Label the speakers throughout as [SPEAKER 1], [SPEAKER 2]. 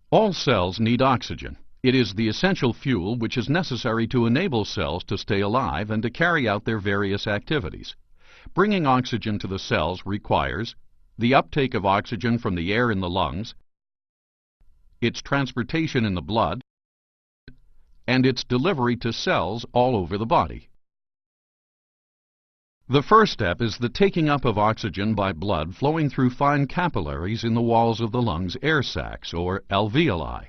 [SPEAKER 1] All cells need oxygen. It is the essential fuel which is necessary to enable cells to stay alive and to carry out their various activities. Bringing oxygen to the cells requires the uptake of oxygen from the air in the lungs, its transportation in the blood, and its delivery to cells all over the body. The first step is the taking up of oxygen by blood flowing through fine capillaries in the walls of the lungs' air sacs, or alveoli.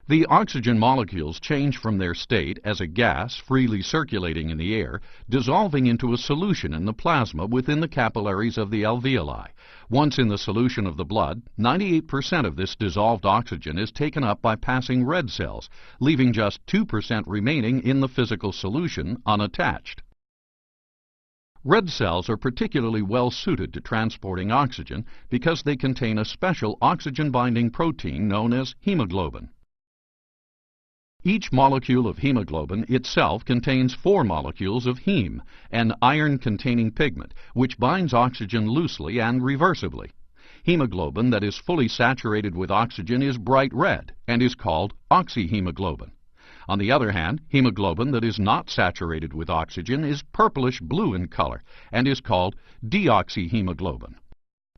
[SPEAKER 1] The oxygen molecules change from their state as a gas freely circulating in the air, dissolving into a solution in the plasma within the capillaries of the alveoli. Once in the solution of the blood, 98% of this dissolved oxygen is taken up by passing red cells, leaving just 2% remaining in the physical solution unattached. Red cells are particularly well suited to transporting oxygen because they contain a special oxygen-binding protein known as hemoglobin. Each molecule of hemoglobin itself contains 4 molecules of heme, an iron-containing pigment, which binds oxygen loosely and reversibly. Hemoglobin that is fully saturated with oxygen is bright red and is called oxyhemoglobin. On the other hand, hemoglobin that is not saturated with oxygen is purplish blue in color and is called deoxyhemoglobin.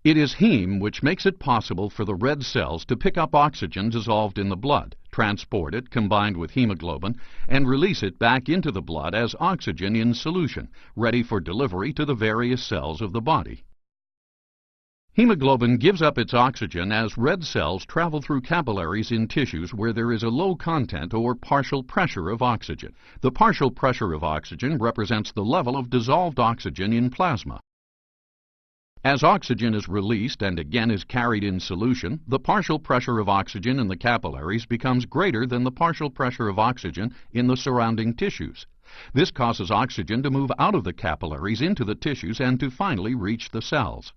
[SPEAKER 1] It is heme which makes it possible for the red cells to pick up oxygen dissolved in the blood, transport it combined with hemoglobin, and release it back into the blood as oxygen in solution, ready for delivery to the various cells of the body. Hemoglobin gives up its oxygen as red cells travel through capillaries in tissues where there is a low content or partial pressure of oxygen. The partial pressure of oxygen represents the level of dissolved oxygen in plasma. As oxygen is released and again is carried in solution, the partial pressure of oxygen in the capillaries becomes greater than the partial pressure of oxygen in the surrounding tissues. This causes oxygen to move out of the capillaries into the tissues and to finally reach the cells.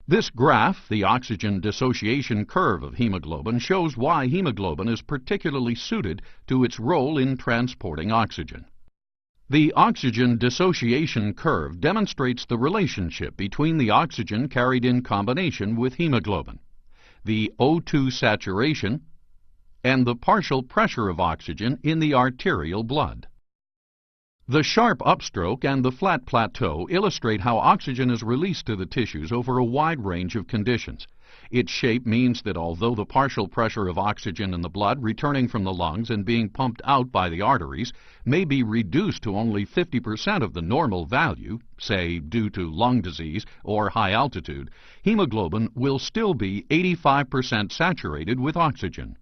[SPEAKER 1] This graph, the oxygen dissociation curve of hemoglobin, shows why hemoglobin is particularly suited to its role in transporting oxygen. The oxygen dissociation curve demonstrates the relationship between the oxygen carried in combination with hemoglobin, the O2 saturation, and the partial pressure of oxygen in the arterial blood. The sharp upstroke and the flat plateau illustrate how oxygen is released to the tissues over a wide range of conditions. Its shape means that although the partial pressure of oxygen in the blood returning from the lungs and being pumped out by the arteries may be reduced to only 50% of the normal value, say due to lung disease or high altitude, hemoglobin will still be 85% saturated with oxygen.